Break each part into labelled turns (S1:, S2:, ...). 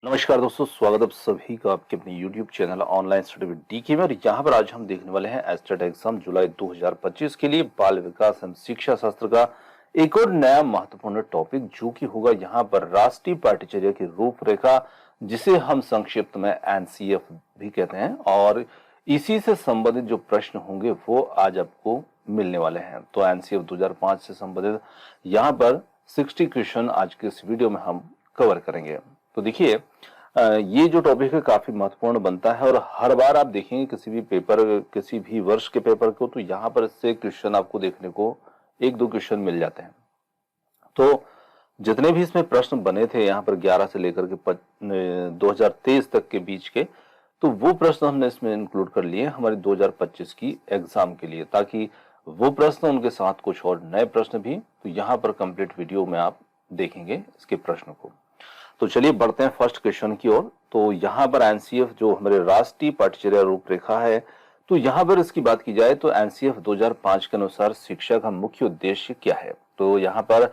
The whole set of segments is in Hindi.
S1: नमस्कार दोस्तों, स्वागत है आप सभी का आपके अपने YouTube channel online study with DK में। और यहाँ पर आज हम देखने वाले हैं एस्टेट एग्जाम जुलाई 2025 के लिए बाल विकास एवं शिक्षा शास्त्र का एक और नया महत्वपूर्ण टॉपिक, जो कि होगा यहाँ पर राष्ट्रीय पाठ्यचर्या की रूपरेखा, जिसे हम संक्षिप्त में एनसीएफ भी कहते हैं। और इसी से संबंधित जो प्रश्न होंगे वो आज आपको मिलने वाले हैं। तो एनसीएफ 2005 से संबंधित यहाँ पर 60 क्वेश्चन आज के इस वीडियो में हम कवर करेंगे। तो देखिए, ये जो टॉपिक है काफी महत्वपूर्ण बनता है और हर बार आप देखेंगे किसी भी पेपर, किसी भी वर्ष के पेपर को, तो यहाँ पर इससे क्वेश्चन आपको देखने को एक दो क्वेश्चन मिल जाते हैं। तो जितने भी इसमें प्रश्न बने थे यहाँ पर 11 से लेकर के 2023 तक के बीच के, तो वो प्रश्न हमने इसमें इंक्लूड कर लिए हमारे 2025 की एग्जाम के लिए, ताकि वो प्रश्न उनके साथ कुछ और नए प्रश्न भी, तो यहाँ पर कंप्लीट वीडियो में आप देखेंगे इसके प्रश्न को। तो चलिए बढ़ते हैं फर्स्ट क्वेश्चन की ओर। तो यहाँ पर एनसीएफ जो हमारे राष्ट्रीय पाठ्यचर्या रूपरेखा है, तो यहाँ पर इसकी बात की जाए तो एनसीएफ 2005 के अनुसार शिक्षा का मुख्य उद्देश्य क्या है। तो यहाँ पर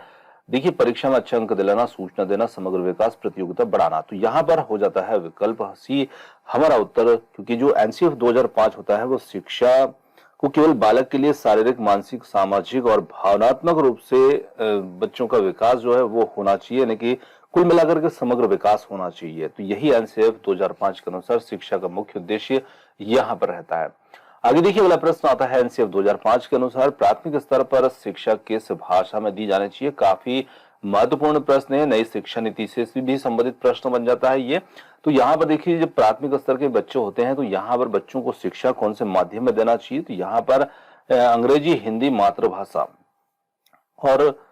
S1: देखिए, परीक्षा में अच्छे अंक दिलाना, सूचना देना, समग्र विकास, प्रतियोगिता बढ़ाना। तो यहाँ पर हो जाता है विकल्प सी हमारा उत्तर, क्योंकि जो एनसीएफ 2005 होता है वो शिक्षा को केवल बालक के लिए शारीरिक, मानसिक, सामाजिक और भावनात्मक रूप से बच्चों का विकास जो है वो होना चाहिए, यानी कि कुल मिलाकर के समग्र विकास होना चाहिए। तो यही एनसीएफ 2005 के अनुसार शिक्षा का मुख्य उद्देश्य यहाँ पर रहता है। आगे देखिए, अगला प्रश्न आता है एनसीएफ 2005 के अनुसार प्राथमिक स्तर पर शिक्षा किस भाषा में दी जानी चाहिए। काफी महत्वपूर्ण प्रश्न है, नई शिक्षा नीति से भी संबंधित प्रश्न बन जाता है ये। तो यहाँ पर देखिए, जब प्राथमिक स्तर के बच्चे होते हैं तो यहाँ पर बच्चों को शिक्षा कौन से माध्यम में देना चाहिए। तो यहाँ पर अंग्रेजी, हिंदी, मातृभाषा, और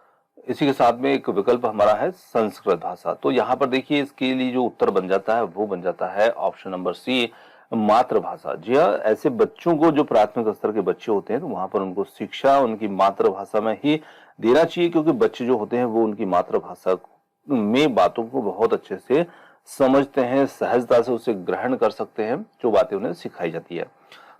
S1: इसी के साथ में एक विकल्प हमारा है संस्कृत भाषा। तो यहाँ पर देखिए, इसके लिए जो उत्तर बन जाता है वो बन जाता है ऑप्शन नंबर सी, मातृभाषा। जी हाँ, ऐसे बच्चों को जो प्राथमिक स्तर के बच्चे होते हैं तो वहां पर उनको शिक्षा उनकी मातृभाषा में ही देना चाहिए, क्योंकि बच्चे जो होते हैं वो उनकी मातृभाषा में बातों को बहुत अच्छे से समझते हैं, सहजता से उसे ग्रहण कर सकते हैं जो बातें उन्हें सिखाई जाती है।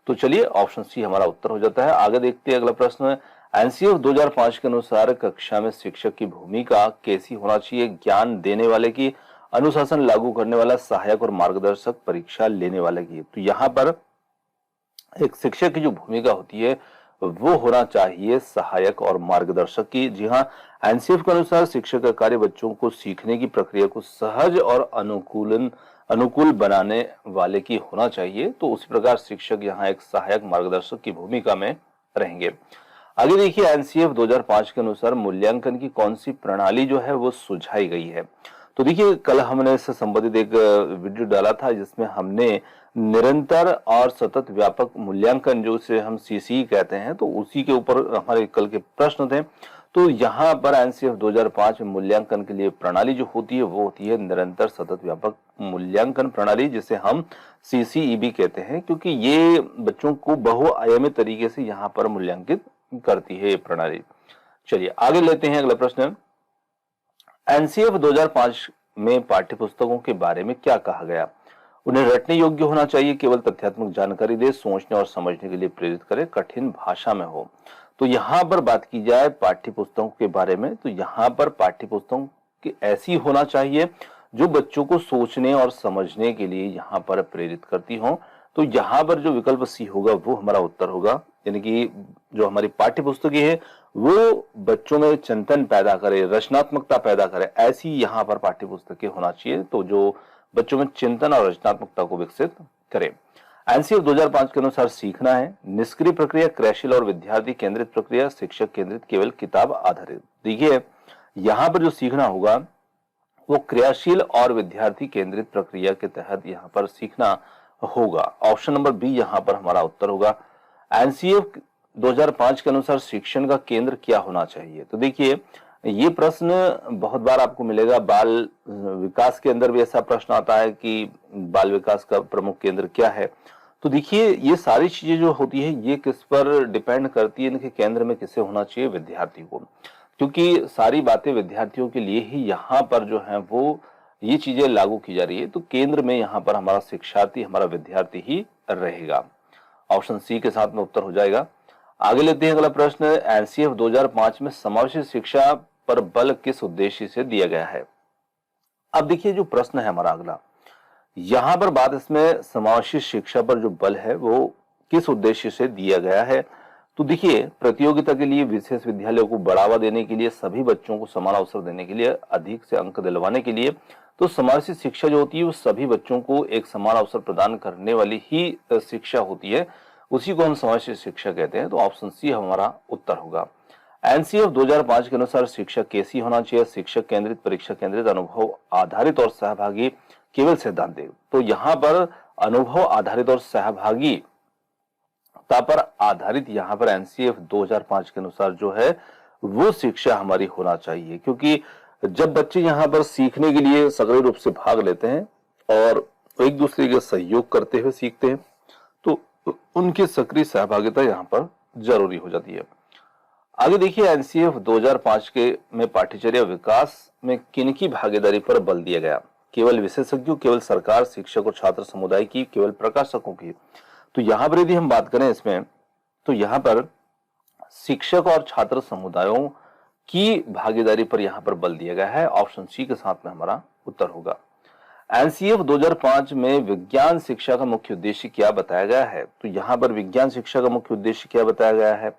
S1: तो चलिए, ऑप्शन सी हमारा उत्तर हो जाता है। आगे देखते हैं अगला प्रश्न। एनसीएफ 2005 के अनुसार कक्षा में शिक्षक की भूमिका कैसी होना चाहिए। ज्ञान देने वाले की, अनुशासन लागू करने वाला, सहायक और मार्गदर्शक, परीक्षा लेने वाले की। तो यहाँ पर एक शिक्षक की जो भूमिका होती है वो होना चाहिए सहायक और मार्गदर्शक की। जी हाँ, एनसीएफ के अनुसार शिक्षक का कार्य बच्चों को सीखने की प्रक्रिया को सहज और अनुकूल बनाने वाले की होना चाहिए। तो उसी प्रकार शिक्षक यहाँ एक सहायक मार्गदर्शक की भूमिका में रहेंगे। आगे देखिए, एनसीएफ 2005 के अनुसार मूल्यांकन की कौन सी प्रणाली जो है वो सुझाई गई है। तो देखिए, कल हमने इससे संबंधित एक वीडियो डाला था जिसमें हमने निरंतर और सतत व्यापक मूल्यांकन, जो उसे हम सीसी कहते हैं, तो उसी के ऊपर हमारे कल के प्रश्न थे। तो यहाँ पर एनसीएफ 2005 में मूल्यांकन के लिए प्रणाली जो होती है वो होती है निरंतर सतत व्यापक मूल्यांकन प्रणाली, जिसे हम सीसीईबी कहते हैं, क्योंकि ये बच्चों को बहुआयामी तरीके से यहाँ पर मूल्यांकित करती है ये प्रणाली। चलिए आगे लेते हैं अगला प्रश्न। एनसीएफ 2005 में पाठ्यपुस्तकों के बारे में क्या कहा गया। उन्हें रटने योग्य होना चाहिए, केवल तथ्यात्मक जानकारी दे, सोचने और समझने के लिए प्रेरित करे, कठिन भाषा में हो। तो यहाँ पर बात की जाए पाठ्यपुस्तकों के बारे में, तो यहाँ पर पाठ्यपुस्तकों की ऐसी होना चाहिए जो बच्चों को सोचने और समझने के लिए यहाँ पर प्रेरित करती हो। तो यहाँ पर जो विकल्प सी होगा वो हमारा उत्तर होगा, यानी कि जो हमारी पाठ्यपुस्तकें है वो बच्चों में चिंतन पैदा करे, रचनात्मकता पैदा करे, ऐसी यहाँ पर पाठ्यपुस्तकें होना चाहिए, तो जो बच्चों में चिंतन और रचनात्मकता को विकसित करे। एनसीएफ 2005 के अनुसार सीखना है निष्क्रिय प्रक्रिया, क्रियाशील और विद्यार्थी केंद्रित प्रक्रिया, शिक्षक केंद्रित, केवल किताब आधारित। देखिए, यहाँ पर जो सीखना होगा वो क्रियाशील और विद्यार्थी केंद्रित प्रक्रिया के तहत यहाँ पर सीखना होगा। ऑप्शन नंबर बी यहाँ पर हमारा उत्तर होगा। एनसीएफ 2005 के अनुसार शिक्षण का केंद्र क्या होना चाहिए। तो देखिए, ये प्रश्न बहुत बार आपको मिलेगा, बाल विकास के अंदर भी ऐसा प्रश्न आता है कि बाल विकास का प्रमुख केंद्र क्या है। तो देखिए, ये सारी चीजें जो होती है ये किस पर डिपेंड करती है, इनके केंद्र में किसे होना चाहिए, विद्यार्थी को, क्योंकि सारी बातें विद्यार्थियों के लिए ही यहाँ पर जो है वो ये चीजें लागू की जा रही है। तो केंद्र में यहाँ पर हमारा शिक्षार्थी, हमारा विद्यार्थी ही रहेगा। ऑप्शन सी के साथ में उत्तर हो जाएगा। आगे लेते हैं अगला प्रश्न। एनसीएफ 2005 में समावेशी शिक्षा पर बल किस उद्देश्य से दिया गया है। अब देखिए, जो प्रश्न है हमारा अगला, यहां पर बात इसमें समावेशी शिक्षा पर जो बल है वो किस उद्देश्य से दिया गया है। तो देखिए, प्रतियोगिता के लिए, विशेष विद्यालयों को बढ़ावा देने के लिए, सभी बच्चों को समान अवसर देने के लिए, अधिक से अंक दिलवाने के लिए, तो समावेशी शिक्षा जो होती है वो सभी बच्चों को एक समान अवसर प्रदान करने वाली ही शिक्षा होती है, उसी को हम समावेशी शिक्षा कहते हैं। तो ऑप्शन सी हमारा उत्तर होगा। एनसीएफ 2005 के अनुसार शिक्षा कैसी होना चाहिए? शिक्षक केंद्रित, परीक्षा केंद्रित, अनुभव आधारित और सहभागी, केवल सैद्धांतिक। तो यहाँ पर अनुभव आधारित और सहभागिता पर आधारित यहाँ पर एनसीएफ 2005 के अनुसार जो है वो शिक्षा हमारी होना चाहिए, क्योंकि जब बच्चे यहाँ पर सीखने के लिए सक्रिय रूप से भाग लेते हैं और एक दूसरे के सहयोग करते हुए सीखते हैं, तो उनकी सक्रिय सहभागिता यहाँ पर जरूरी हो जाती है। आगे देखिए, एनसीएफ 2005 के में पाठ्यचर्या विकास में किनकी भागीदारी पर बल दिया गया? केवल विशेषज्ञों, केवल सरकार, शिक्षक और छात्र समुदाय की, केवल प्रकाशकों की? तो यहां पर यदि हम बात करें इसमें, तो यहां पर शिक्षक और छात्र समुदायों की भागीदारी पर यहां पर बल दिया गया है। ऑप्शन सी के साथ में हमारा उत्तर होगा। एनसीएफ 2005 में विज्ञान शिक्षा का मुख्य उद्देश्य क्या बताया गया है? तो यहां पर विज्ञान शिक्षा का मुख्य उद्देश्य क्या बताया गया है?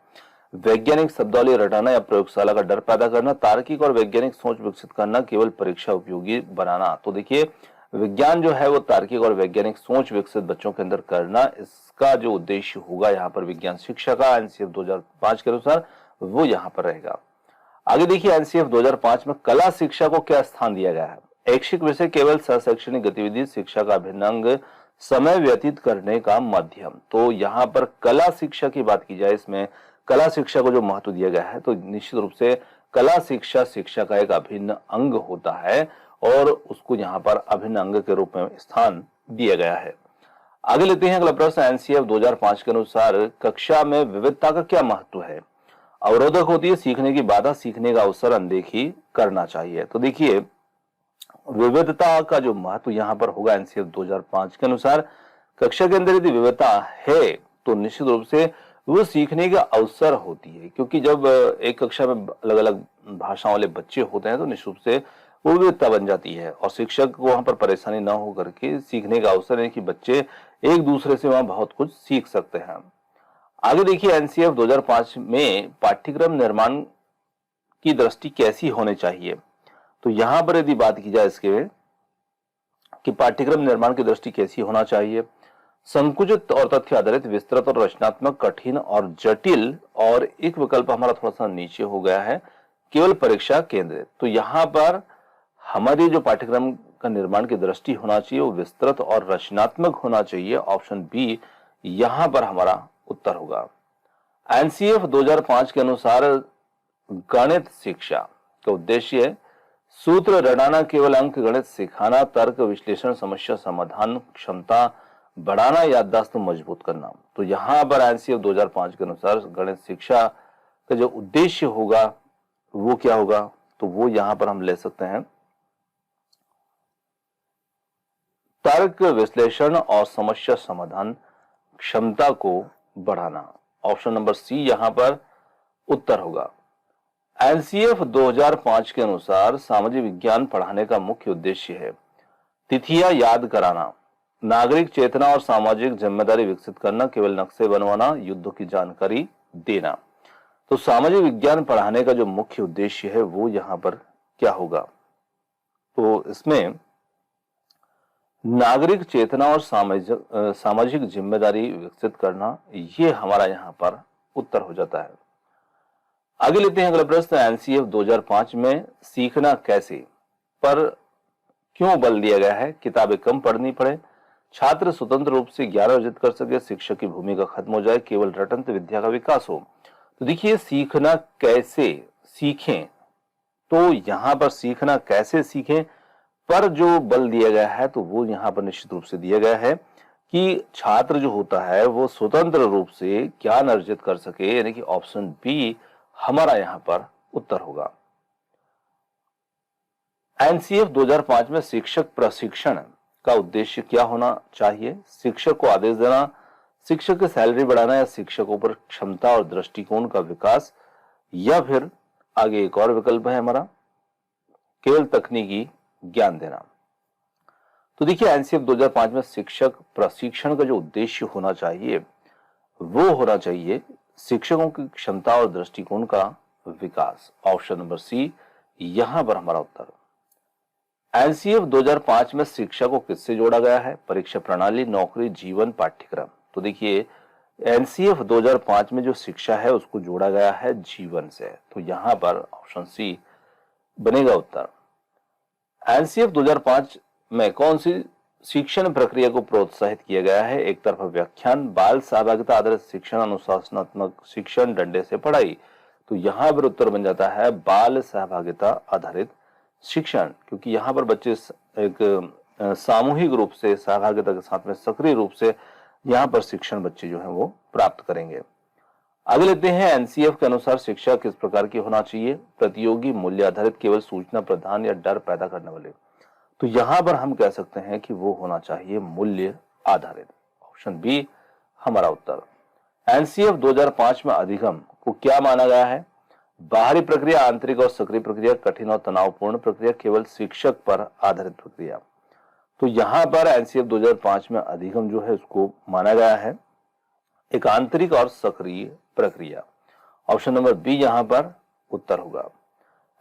S1: वैज्ञानिक शब्दावली रटाना या प्रयोगशाला का डर पैदा करना, तार्किक और वैज्ञानिक सोच विकसित करना, केवल परीक्षा उपयोगी बनाना। तो देखिए, विज्ञान जो है वो तार्किक और वैज्ञानिक सोच विकसित बच्चों के अंदर करना, इसका जो उद्देश्य होगा यहाँ पर विज्ञान शिक्षा का एनसीएफ 2005 के अनुसार वो यहाँ पर रहेगा। आगे देखिए, एनसीएफ 2005 में कला शिक्षा को क्या स्थान दिया गया है? ऐच्छिक विषय, केवल शैक्षणिक गतिविधि, शिक्षा का अभिन्न अंग, समय व्यतीत करने का माध्यम। तो यहाँ पर कला शिक्षा की बात की जाए, इसमें कला शिक्षा को जो महत्व दिया गया है, तो निश्चित रूप से कला शिक्षा शिक्षा का एक अभिन्न अंग होता है और उसको यहाँ पर अभिन्न अंग के रूप में स्थान दिया गया है। आगे लेते हैं अगला प्रश्न। एनसीएफ 2005 के अनुसार कक्षा में विविधता का क्या महत्व है? अवरोधक होती है, सीखने की बाधा, सीखने का अवसर, अनदेखी करना चाहिए। तो देखिए, विविधता का जो महत्व यहाँ पर होगा एनसीएफ 2005 के अनुसार, कक्षा के अंदर यदि विविधता है तो निश्चित रूप से वो सीखने का अवसर होती है, क्योंकि जब एक कक्षा में अलग अलग भाषाओं वाले बच्चे होते हैं तो निश्चित रूप से वो विविधता बन जाती है और शिक्षक को वहां पर परेशानी ना हो करके सीखने का अवसर है कि बच्चे एक दूसरे से वहां बहुत कुछ सीख सकते हैं। आगे देखिए, एनसीएफ 2005 में पाठ्यक्रम निर्माण की दृष्टि कैसी होनी चाहिए? तो यहां पर यदि बात की जाए इसके कि पाठ्यक्रम निर्माण की दृष्टि कैसी होना चाहिए, संकुचित और तथ्य आधारित, विस्तृत और रचनात्मक, कठिन और जटिल, और एक विकल्प हमारा थोड़ा सा नीचे हो गया है, केवल परीक्षा केंद्रित। तो यहाँ पर हमारे जो पाठ्यक्रम का निर्माण की दृष्टि होना चाहिए वो विस्तृत और रचनात्मक होना चाहिए। ऑप्शन बी यहाँ पर हमारा उत्तर होगा। एनसीएफ 2005 के अनुसार गणित शिक्षा का उद्देश्य सूत्र रटाना, केवल अंक गणित सिखाना, तर्क विश्लेषण, समस्या समाधान क्षमता बढ़ाना, याददाश्त मजबूत करना। तो यहां पर एनसीएफ 2005 के अनुसार गणित शिक्षा का जो उद्देश्य होगा वो क्या होगा? तो वो यहां पर हम ले सकते हैं तर्क विश्लेषण और समस्या समाधान क्षमता को बढ़ाना। ऑप्शन नंबर सी यहां पर उत्तर होगा। एनसीएफ 2005 के अनुसार सामाजिक विज्ञान पढ़ाने का मुख्य उद्देश्य है तिथियां याद कराना, नागरिक चेतना और सामाजिक जिम्मेदारी विकसित करना, केवल नक्शे बनवाना, युद्धों की जानकारी देना। तो सामाजिक विज्ञान पढ़ाने का जो मुख्य उद्देश्य है वो यहां पर क्या होगा? तो इसमें नागरिक चेतना और सामाजिक जिम्मेदारी विकसित करना, ये हमारा यहां पर उत्तर हो जाता है। आगे लेते हैं अगला प्रश्न। एनसीएफ 2005 में सीखना कैसे पर क्यों बल दिया गया है? किताबें कम पढ़नी पड़े, छात्र स्वतंत्र रूप से ज्ञान अर्जित कर सके, शिक्षक की भूमिका खत्म हो जाए, केवल रटंत विद्या का विकास हो। तो देखिए, सीखना कैसे सीखें, तो यहां पर सीखना कैसे सीखें पर जो बल दिया गया है तो वो यहां पर निश्चित रूप से दिया गया है कि छात्र जो होता है वो स्वतंत्र रूप से ज्ञान अर्जित कर सके, यानी कि ऑप्शन बी हमारा यहां पर उत्तर होगा। एनसीएफ 2005 में शिक्षक प्रशिक्षण का उद्देश्य क्या होना चाहिए? शिक्षक को आदेश देना, शिक्षक की सैलरी बढ़ाना, या शिक्षकों पर क्षमता और दृष्टिकोण का विकास, या फिर आगे एक और विकल्प है हमारा केवल तकनीकी ज्ञान देना। तो देखिए एनसीएफ 2005 में शिक्षक प्रशिक्षण का जो उद्देश्य होना चाहिए वो होना चाहिए शिक्षकों की क्षमता और दृष्टिकोण का विकास। ऑप्शन नंबर सी यहां पर हमारा उत्तर। एनसीएफ 2005 में शिक्षा को किससे जोड़ा गया है? परीक्षा प्रणाली, नौकरी, जीवन, पाठ्यक्रम। तो देखिए एनसीएफ 2005 में जो शिक्षा है उसको जोड़ा गया है जीवन से, तो यहां पर ऑप्शन सी बनेगा उत्तर। एनसीएफ 2005 में कौन सी शिक्षण प्रक्रिया को प्रोत्साहित किया गया है? एक तरफा व्याख्यान, बाल सहभागिता आधारित शिक्षण, अनुशासनात्मक शिक्षण, डंडे से पढ़ाई। तो यहां पर उत्तर बन जाता है बाल सहभागिता आधारित शिक्षण, क्योंकि यहां पर बच्चे एक सामूहिक रूप से सहभागिता के साथ में सक्रिय रूप से यहां पर शिक्षण बच्चे जो है वो प्राप्त करेंगे। आगे लेते हैं एनसीएफ के अनुसार शिक्षा किस प्रकार की होना चाहिए? प्रतियोगी, मूल्य आधारित, केवल सूचना प्रधान या डर पैदा करने वाले। तो यहां पर हम कह सकते हैं कि वो होना चाहिए मूल्य आधारित। ऑप्शन बी हमारा उत्तर। एनसीएफ 2005 में अधिगम को क्या माना गया है? बाहरी प्रक्रिया, आंतरिक और सक्रिय प्रक्रिया, कठिन और तनावपूर्ण प्रक्रिया, केवल शिक्षक पर आधारित प्रक्रिया। तो यहां पर एनसीएफ 2005 में अधिगम जो है उसको माना गया है एक आंतरिक और सक्रिय प्रक्रिया। ऑप्शन नंबर बी यहां पर उत्तर होगा।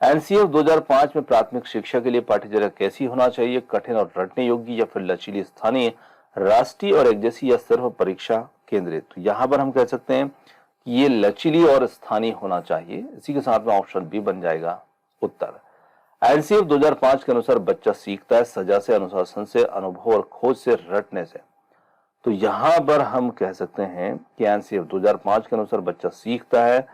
S1: एनसीएफ 2005 में प्राथमिक शिक्षा के लिए पाठ्यचर्या कैसी होना चाहिए? कठिन और रटने योग्य या फिर लचीली, स्थानीय, राष्ट्रीय और एक जैसी, या सिर्फ परीक्षा केंद्रित। तो यहां पर हम कह सकते हैं कि ये लचीली और स्थानीय होना चाहिए। इसी के साथ में ऑप्शन बी बन जाएगा उत्तर। एनसीएफ 2005 के अनुसार बच्चा सीखता है सजा से, अनुशासन से, अनुभव और खोज से, रटने से। तो यहां पर हम कह सकते हैं कि एनसीएफ 2005 के अनुसार बच्चा सीखता है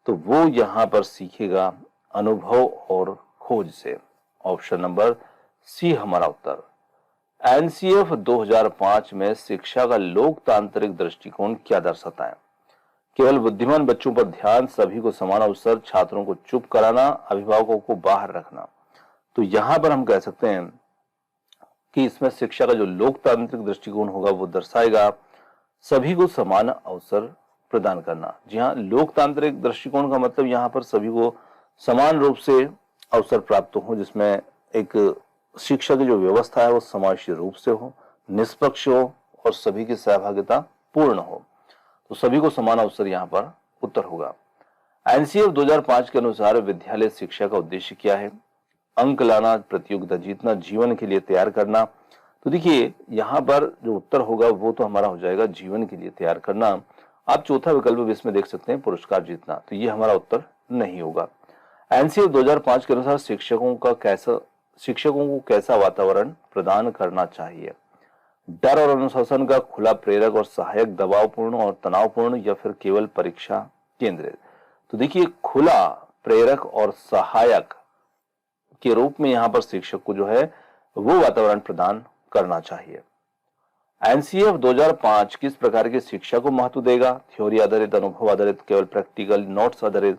S1: तो वो यहां पर सीखेगा अनुभव और खोज से। ऑप्शन नंबर सी हमारा उत्तर। एनसीएफ 2005 में शिक्षा का लोकतांत्रिक दृष्टिकोण क्या दर्शाता है? केवल बुद्धिमान बच्चों पर ध्यान, सभी को समान अवसर, छात्रों को चुप कराना, अभिभावकों को बाहर रखना। तो यहां पर हम कह सकते हैं कि इसमें शिक्षा का जो लोकतांत्रिक दृष्टिकोण होगा वो दर्शाएगा सभी को समान अवसर प्रदान करना। जी हाँ, लोकतांत्रिक दृष्टिकोण का मतलब यहाँ पर सभी को समान रूप से अवसर प्राप्त हो, जिसमें एक शिक्षा की जो व्यवस्था है वो समावेशी रूप से हो, निष्पक्ष हो और सभी की सहभागिता पूर्ण हो। तो सभी को समान अवसर यहाँ पर उत्तर होगा। एनसीएफ 2005 के अनुसार विद्यालय शिक्षा का उद्देश्य क्या है? अंक लाना, प्रतियोगिता जीतना, जीवन के लिए तैयार करना। तो देखिए यहाँ पर जो उत्तर होगा वो तो हमारा हो जाएगा जीवन के लिए तैयार करना। आप चौथा विकल्प भी इसमें देख सकते हैं, पुरस्कार जीतना। तो ये हमारा उत्तर नहीं होगा। एनसीएफ 2005 के अनुसार शिक्षकों को कैसा वातावरण प्रदान करना चाहिए? डर और अनुशासन का, खुला, प्रेरक और सहायक, दबावपूर्ण और तनावपूर्ण, या फिर केवल परीक्षा केंद्रित। तो देखिए खुला, प्रेरक और सहायक के रूप में यहां पर शिक्षक को जो है वो वातावरण प्रदान करना चाहिए। एनसीएफ 2005 किस प्रकार की शिक्षा को महत्व देगा? थ्योरी आधारित, अनुभव आधारित, केवल प्रैक्टिकल, नोट्स आधारित।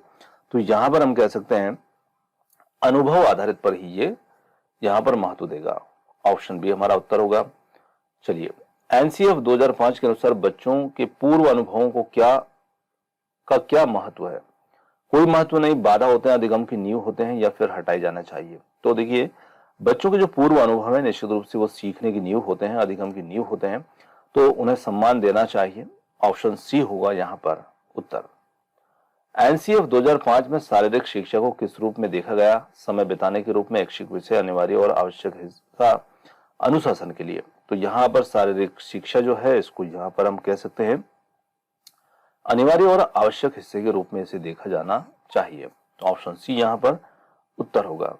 S1: तो यहां पर हम कह सकते हैं अनुभव आधारित पर ही ये यहां पर महत्व देगा। ऑप्शन बी हमारा उत्तर होगा। चलिए, एनसीएफ 2005 के अनुसार बच्चों के पूर्व अनुभवों को क्या महत्व है? कोई महत्व नहीं, बाधा होते हैं, अधिगम की नींव होते हैं, या फिर हटाए जाना चाहिए। तो देखिए बच्चों के जो पूर्व अनुभव है निश्चित रूप से वो सीखने की नींव होते हैं, अधिगम की नींव होते हैं, तो उन्हें सम्मान देना चाहिए। ऑप्शन सी होगा यहाँ पर उत्तर। एनसीएफ 2005 में शारीरिक शिक्षा को किस रूप में देखा गया? समय बिताने के रूप में, ऐच्छिक विषय, अनिवार्य और आवश्यक हिस्सा, अनुशासन के लिए। तो यहाँ पर शारीरिक शिक्षा जो है इसको यहाँ पर हम कह सकते हैं अनिवार्य और आवश्यक हिस्से के रूप में इसे देखा जाना चाहिए। तो ऑप्शन सी यहाँ पर उत्तर होगा।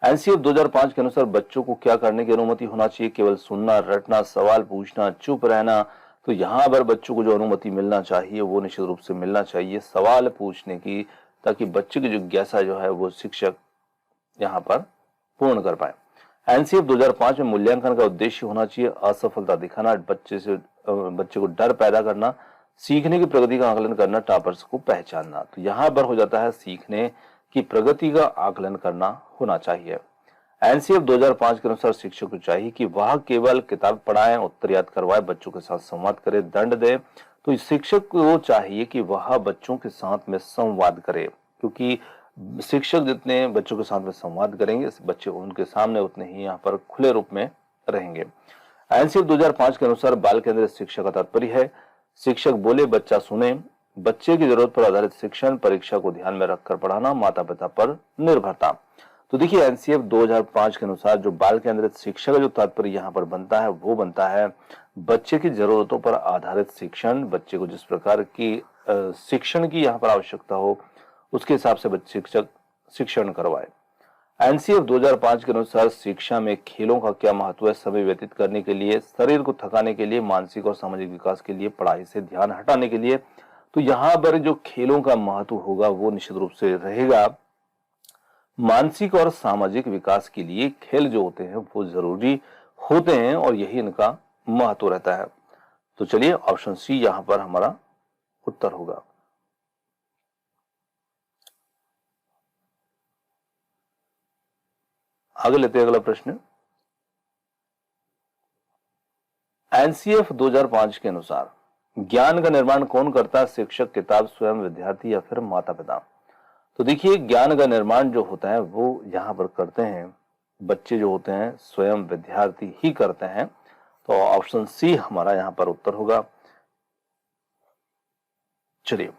S1: एनसीएफ 2005 के अनुसार बच्चों को क्या करने की अनुमति होना चाहिए? केवल सुनना, रटना, सवाल पूछना, चुप रहना। तो यहाँ पर बच्चों को जो अनुमति मिलना चाहिए वो निश्चित रूप से मिलना चाहिए सवाल पूछने की, ताकि बच्चे की जिज्ञासा जो है वो शिक्षक यहाँ पर पूर्ण कर पाए। एनसीएफ 2005 में मूल्यांकन का उद्देश्य होना चाहिए असफलता दिखाना, बच्चे को डर पैदा करना, सीखने की प्रगति का आकलन करना, टॉपर्स को पहचानना। तो यहाँ पर हो जाता है सीखने की प्रगति का आकलन करना होना चाहिए। एनसीएफ 2005 के अनुसार शिक्षक को चाहिए कि वह केवल किताब पढ़ाएं, उत्तर याद करवाए, बच्चों के साथ संवाद करे, दंड दे। तो शिक्षक को चाहिए कि वह बच्चों के साथ में संवाद करे, क्योंकि शिक्षक जितने बच्चों के साथ में संवाद करेंगे बच्चे उनके सामने उतने ही यहाँ पर खुले रूप में रहेंगे। एनसीएफ 2005 के अनुसार बाल केंद्रित शिक्षा का तात्पर्य है शिक्षक बोले बच्चा सुने, बच्चे की जरूरत पर आधारित शिक्षण, परीक्षा को ध्यान में रखकर पढ़ाना, माता पिता पर निर्भरता। तो देखिए एनसीएफ 2005 के अनुसार जो बाल केंद्रित शिक्षा का जो तात्पर्य यहाँ पर बनता है वो बनता है बच्चे की जरूरतों पर आधारित शिक्षण, बच्चे को जिस प्रकार की शिक्षण की यहाँ पर आवश्यकता हो उसके हिसाब से बच्चे शिक्षक शिक्षण करवाए। एनसीएफ 2005 के अनुसार शिक्षा में खेलों का क्या महत्व है, समय व्यतीत करने के लिए, शरीर को थकाने के लिए, मानसिक और सामाजिक विकास के लिए, पढ़ाई से ध्यान हटाने के लिए। तो यहाँ पर जो खेलों का महत्व होगा वो निश्चित रूप से रहेगा मानसिक और सामाजिक विकास के लिए खेल जो होते हैं वो जरूरी होते हैं और यही इनका महत्व रहता है। तो चलिए ऑप्शन सी यहां पर हमारा उत्तर होगा। आगे लेते हैं अगला प्रश्न। एनसीएफ 2005 के अनुसार ज्ञान का निर्माण कौन करता है, शिक्षक, किताब, स्वयं, विद्यार्थी या फिर माता पिता। तो देखिए ज्ञान का निर्माण जो होता है वो यहां पर करते हैं बच्चे जो होते हैं, स्वयं विद्यार्थी ही करते हैं। तो ऑप्शन सी हमारा यहां पर उत्तर होगा। चलिए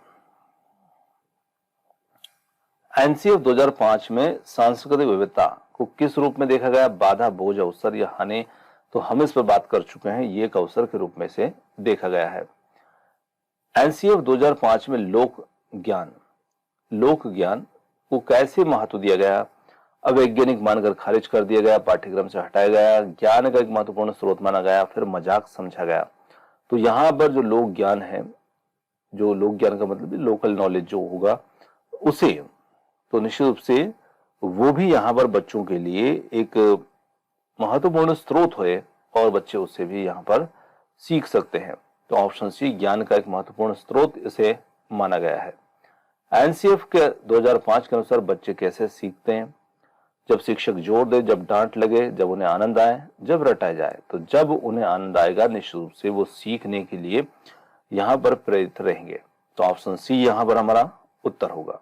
S1: एनसीएफ 2005 में सांस्कृतिक विविधता को किस रूप में देखा गया, बाधा, बोझ, अवसर या हानि। तो हम इस पर बात कर चुके हैं, ये एक अवसर के रूप में से देखा गया है। एनसीएफ 2005 में लोक ज्ञान को कैसे महत्व दिया गया, अवैज्ञानिक मानकर खारिज कर दिया गया, पाठ्यक्रम से हटाया गया, ज्ञान का एक महत्वपूर्ण स्रोत माना गया, फिर मजाक समझा गया। तो यहां पर जो लोक ज्ञान है, जो लोक ज्ञान का मतलब लोकल नॉलेज जो होगा उसे तो निश्चित रूप से वो भी यहां पर बच्चों के लिए एक महत्वपूर्ण स्रोत है और बच्चे उससे भी यहां पर सीख सकते हैं। तो ऑप्शन सी ज्ञान का एक महत्वपूर्ण स्रोत इसे माना गया है। एनसीएफ के 2005 के अनुसार बच्चे कैसे सीखते हैं, जब शिक्षक जोर दे, जब डांट लगे, जब उन्हें आनंद आए, जब रटाया जाए। तो जब उन्हें आनंद आएगा निश्चित रूप से वो सीखने के लिए यहां पर प्रेरित रहेंगे। तो ऑप्शन सी यहां पर हमारा उत्तर होगा।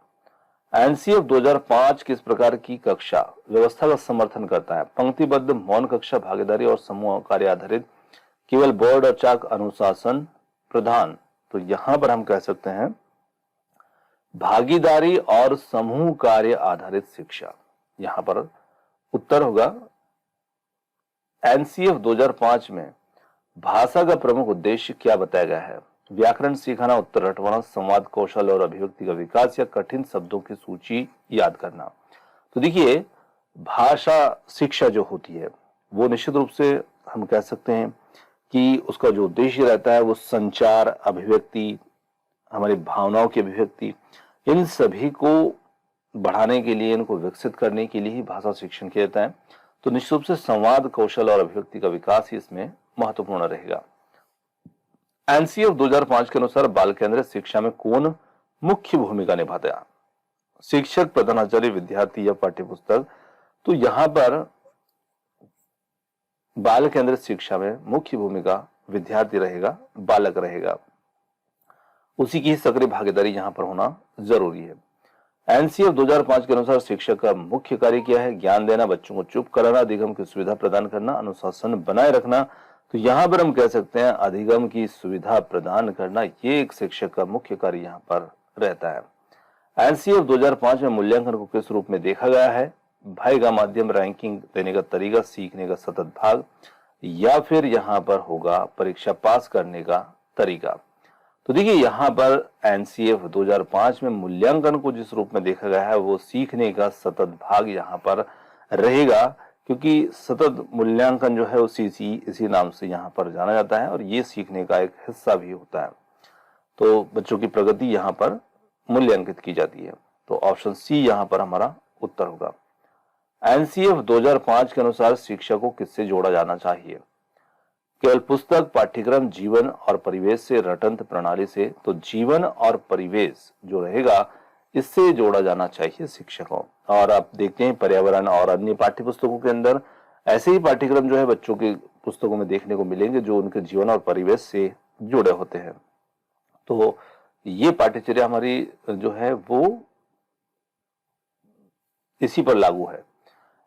S1: एनसीएफ 2005 किस प्रकार की कक्षा व्यवस्था का समर्थन करता है, पंक्तिबद्ध, मौन कक्षा, भागीदारी और समूह कार्य आधारित, केवल बोर्ड और चाक, अनुशासन प्रधान। तो यहां पर हम कह सकते हैं भागीदारी और समूह कार्य आधारित शिक्षा। यहां पर उत्तर होगा। एनसीएफ 2005 में भाषा का प्रमुख उद्देश्य क्या बताया गया है, व्याकरण सिखाना, उत्तर रटवाना, संवाद कौशल और अभिव्यक्ति का विकास या कठिन शब्दों की सूची याद करना। तो देखिए भाषा शिक्षा जो होती है वो निश्चित रूप से हम कह सकते हैं कि उसका जो उद्देश्य रहता है वो संचार, अभिव्यक्ति, हमारी भावनाओं की अभिव्यक्ति, इन सभी को बढ़ाने के लिए, इनको विकसित करने के लिए ही भाषा शिक्षण किया जाता है। तो निश्चित रूप से संवाद कौशल और अभिव्यक्ति का विकास ही इसमें महत्वपूर्ण रहेगा। एनसीएफ 2005 के अनुसार बाल केंद्रित शिक्षा में कौन मुख्य भूमिका निभाता है, शिक्षक, प्रधानाचार्य, विद्यार्थी या पाठ्यपुस्तक। तो यहां पर बाल केंद्रित शिक्षा में मुख्य भूमिका विद्यार्थी रहेगा, बालक रहेगा, उसी की सक्रिय भागीदारी यहां पर होना जरूरी है। एनसीएफ 2005 के अनुसार शिक्षक का मुख्य कार्य क्या है, ज्ञान देना, बच्चों को चुप कराना, अधिगम की सुविधा प्रदान करना, अनुशासन बनाए रखना। तो यहां पर हम कह सकते हैं अधिगम की सुविधा प्रदान करना, ये एक शिक्षक का मुख्य कार्य यहां पर रहता है। एनसीएफ 2005 में मूल्यांकन को किस रूप में देखा गया है, भाई का माध्यम, रैंकिंग देने का तरीका, सीखने का सतत भाग या फिर यहां पर होगा परीक्षा पास करने का तरीका। तो देखिए यहां पर एनसीएफ 2005 में मूल्यांकन को जिस रूप में देखा गया है वो सीखने का सतत भाग यहां पर रहेगा, क्योंकि सतत मूल्यांकन जो है इसी नाम से यहां पर जाना जाता है और ये सीखने का एक हिस्सा भी होता है। तो बच्चों की प्रगति यहां पर मूल्यांकित की जाती है। तो ऑप्शन सी यहां पर हमारा उत्तर होगा। एनसीएफ 2005 के अनुसार शिक्षा को किससे जोड़ा जाना चाहिए, केवल पुस्तक, पाठ्यक्रम, जीवन और परिवेश से, रटंत प्रणाली से। तो जीवन और परिवेश जो रहेगा इससे जोड़ा जाना चाहिए शिक्षकों। और आप देखते हैं पर्यावरण और अन्य पाठ्य पुस्तकों के अंदर ऐसे ही पाठ्यक्रम जो है बच्चों की पुस्तकों में देखने को मिलेंगे जो उनके जीवन और परिवेश से जुड़े होते हैं। तो ये पाठ्यचर्या हमारी जो है वो इसी पर लागू है।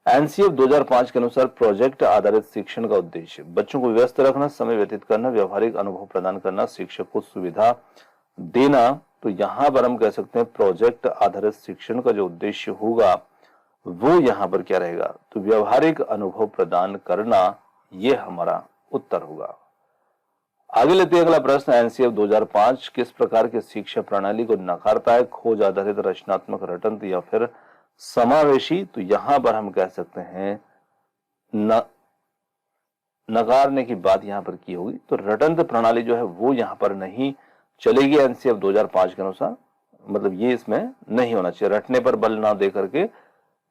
S1: एनसीएफ 2005 के अनुसार प्रोजेक्ट आधारित शिक्षण का उद्देश्य बच्चों को व्यस्त रखना, समय व्यतीत करना, व्यवहारिक अनुभव प्रदान करना, शिक्षक को सुविधा देना। तो यहां पर हम कह सकते हैं प्रोजेक्ट आधारित शिक्षण का जो उद्देश्य होगा वो यहां पर क्या रहेगा, तो व्यवहारिक अनुभव प्रदान करना, ये हमारा उत्तर होगा। आगे लेते हैं अगला प्रश्न। एनसीएफ 2005 किस प्रकार की शिक्षा प्रणाली को नकारता है? खोज आधारित, रचनात्मक, रटंत या फिर समावेशी? तो यहां पर हम कह सकते हैं नकारने की बात यहां पर की होगी, तो रटंत प्रणाली जो है वो यहां पर नहीं चलेगी एनसीएफ 2005 के अनुसार। मतलब ये इसमें नहीं होना चाहिए, रटने पर बल ना दे करके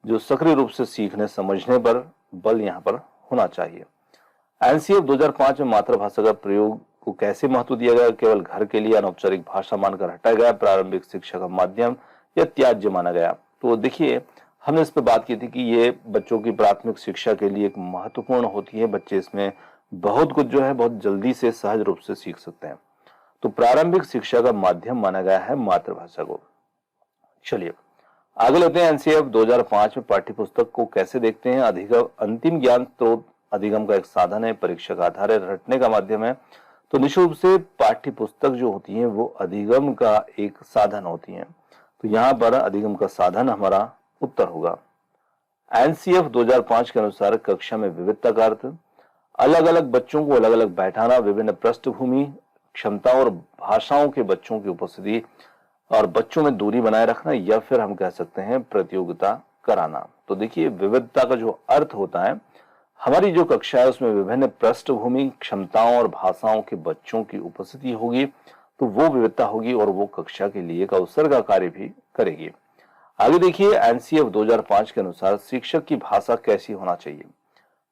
S1: जो सक्रिय रूप से सीखने समझने पर बल यहां पर होना चाहिए। एनसीएफ 2005 में मातृभाषा का प्रयोग को कैसे महत्व दिया गया? केवल घर के लिए अनौपचारिक भाषा मानकर हटाया गया, प्रारंभिक शिक्षा का माध्यम या त्याज्य माना गया? तो देखिए हमने इस पर बात की थी कि ये बच्चों की प्राथमिक शिक्षा के लिए एक महत्वपूर्ण होती है। बच्चे इसमें बहुत कुछ जो है बहुत जल्दी से सहज रूप से सीख सकते हैं। तो प्रारंभिक शिक्षा का माध्यम माना गया है मातृभाषा को। चलिए आगे लेते हैं। एनसीएफ 2005 में पाठ्यपुस्तक को कैसे देखते हैं? अधिगम अंतिम ज्ञान स्रोत, अधिगम का एक साधन है, परीक्षा का आधार है, रटने का माध्यम है? तो निश्चित रूप से पाठ्यपुस्तक जो होती है वो अधिगम का एक साधन होती है। तो यहां पर अधिगम का साधन हमारा उत्तर होगा। एनसीएफ 2005 के अनुसार कक्षा में विविधता का अर्थ अलग अलग बच्चों को अलग अलग बैठाना, विभिन्न पृष्ठभूमि, क्षमता और भाषाओं के बच्चों की उपस्थिति और बच्चों में दूरी बनाए रखना, या फिर हम कह सकते हैं प्रतियोगिता कराना। तो देखिए विविधता का जो अर्थ होता है, हमारी जो कक्षा है उसमें विभिन्न पृष्ठभूमि, क्षमताओं और भाषाओं के बच्चों की उपस्थिति होगी, तो वो विविधता होगी और वो कक्षा के लिए एक अवसर का कार्य भी करेगी। आगे देखिए एनसीएफ 2005 के अनुसार शिक्षक की भाषा कैसी होना चाहिए?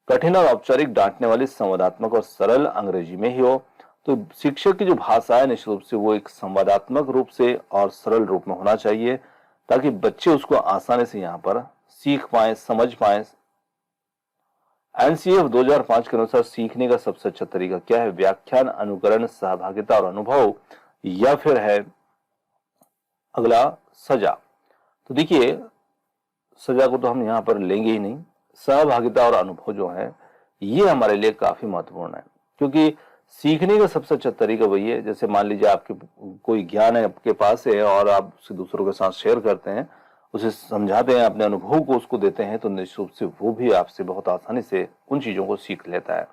S1: कठिन और औपचारिक, डांटने वाली, संवादात्मक और सरल, अंग्रेजी में ही हो। तो शिक्षक की जो भाषा है निश्चित रूप से वो एक संवादात्मक रूप से और सरल रूप में होना चाहिए, ताकि बच्चे उसको आसानी से यहाँ पर सीख पाए, समझ पाए। एनसीएफ 2005 के अनुसार सीखने का सबसे अच्छा तरीका क्या है? व्याख्यान, अनुकरण, सहभागिता और अनुभव, या फिर है अगला सजा? तो देखिए सजा को तो हम यहां पर लेंगे ही नहीं, सहभागिता और अनुभव जो है ये हमारे लिए काफी महत्वपूर्ण है, क्योंकि सीखने का सबसे अच्छा तरीका वही है। जैसे मान लीजिए आपके कोई ज्ञान है आपके पास है और आप उसे दूसरों के साथ शेयर करते हैं, उसे समझाते हैं, अपने अनुभव को उसको देते हैं, तो निश्चित रूप से वो भी आपसे बहुत आसानी से उन चीजों को सीख लेता है।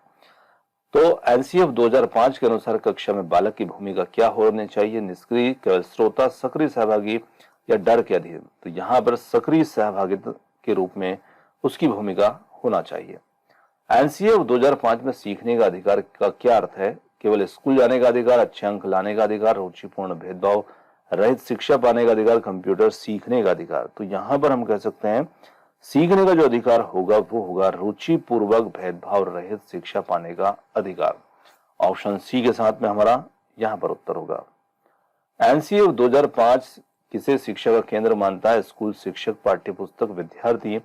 S1: तो एनसीएफ 2005 के अनुसार कक्षा में बालक की भूमिका क्या होनी चाहिए? निष्क्रिय, केवल श्रोता, सक्रिय सहभागी या डर के अधीन? तो यहाँ पर सक्रिय सहभागिता के रूप में उसकी भूमिका होना चाहिए। एनसीएफ 2005 में सीखने का अधिकार का क्या अर्थ है? केवल स्कूल जाने का अधिकार, अच्छे अंक लाने का अधिकार, रुचिपूर्ण भेदभाव रहित शिक्षा पाने का अधिकार, कंप्यूटर सीखने का अधिकार? तो यहां पर हम कह सकते हैं सीखने का जो अधिकार होगा वो होगा रुचिपूर्वक भेदभाव रहित शिक्षा पाने का अधिकार। ऑप्शन सी के साथ में हमारा यहां पर उत्तर होगा। एनसीएफ 2005 किसे शिक्षा का केंद्र मानता है? स्कूल, शिक्षक, पाठ्यपुस्तक, विद्यार्थी?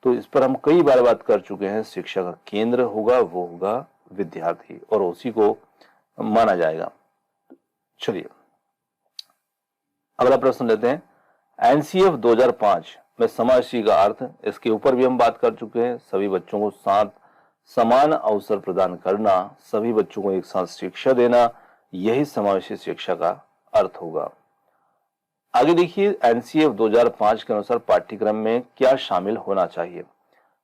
S1: तो इस पर हम कई बार बात कर चुके हैं। शिक्षा का केंद्र होगा वो होगा विद्यार्थी और उसी को माना जाएगा। चलिए अगला प्रश्न लेते हैं। एनसीएफ 2005 में समावेशी का अर्थ, इसके ऊपर भी हम बात कर चुके हैं। सभी बच्चों को साथ समान अवसर प्रदान करना, सभी बच्चों को एक साथ शिक्षा देना, यही समावेशी शिक्षा का अर्थ होगा। आगे देखिए एनसीएफ 2005 के अनुसार पाठ्यक्रम में क्या शामिल होना चाहिए?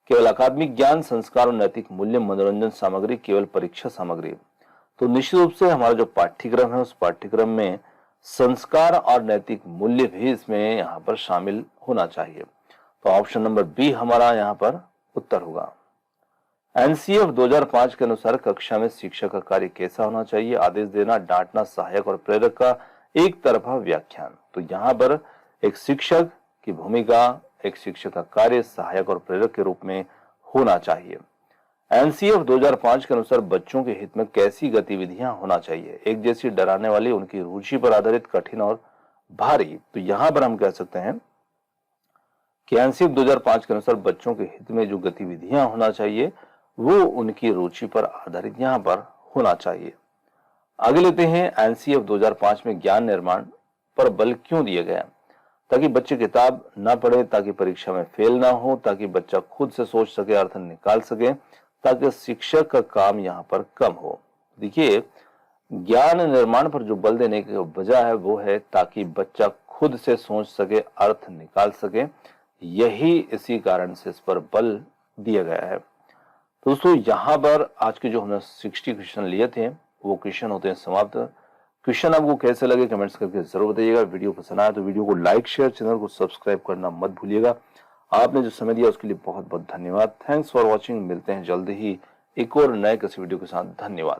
S1: केवल अकादमिक ज्ञान, संस्कार और नैतिक मूल्य, मनोरंजन सामग्री, केवल परीक्षा सामग्री? तो निश्चित रूप से हमारा जो पाठ्यक्रम है उस पाठ्यक्रम में संस्कार और नैतिक मूल्य भी इसमें यहाँ पर शामिल होना चाहिए। तो ऑप्शन नंबर बी हमारा यहाँ पर उत्तर होगा। एनसीएफ 2005 के अनुसार कक्षा में शिक्षक का कार्य कैसा होना चाहिए? आदेश देना, डांटना, सहायक और प्रेरक का एक तरफा व्याख्यान? तो यहाँ पर एक शिक्षक की भूमिका, एक शिक्षक का कार्य सहायक और प्रेरक के रूप में होना चाहिए। एनसीएफ 2005 के अनुसार बच्चों के हित में कैसी गतिविधियां होना चाहिए? एक जैसी, डराने वाली, उनकी रुचि पर आधारित, कठिन और भारी? तो यहां पर हम कह सकते हैं कि एनसीएफ 2005 के अनुसार बच्चों के हित में जो गतिविधियां होना चाहिए वो उनकी रुचि पर आधारित यहां पर होना चाहिए। आगे लेते हैं एनसीएफ 2005 में ज्ञान निर्माण पर बल क्यों दिया गया? ताकि बच्चे किताब ना पढ़े, ताकि परीक्षा में फेल ना हो, ताकि बच्चा खुद से सोच सके, अर्थ निकाल सके, ताकि शिक्षक का काम यहाँ पर कम हो। देखिए, ज्ञान निर्माण पर जो बल देने की वजह है वो है ताकि बच्चा खुद से सोच सके, अर्थ निकाल सके। यही इसी कारण से इस पर बल दिया गया है। तो दोस्तों, यहाँ पर आज के जो हमने 60 क्वेश्चन लिए थे वो क्वेश्चन होते हैं समाप्त। क्वेश्चन आपको कैसे लगे कमेंट्स करके जरूर बताइएगा। वीडियो पसंद आया तो वीडियो को लाइक, शेयर, चैनल को सब्सक्राइब करना मत भूलिएगा। आपने जो समय दिया उसके लिए बहुत बहुत धन्यवाद। Thanks for watching. मिलते हैं जल्द ही एक और नए किसी वीडियो के साथ। धन्यवाद।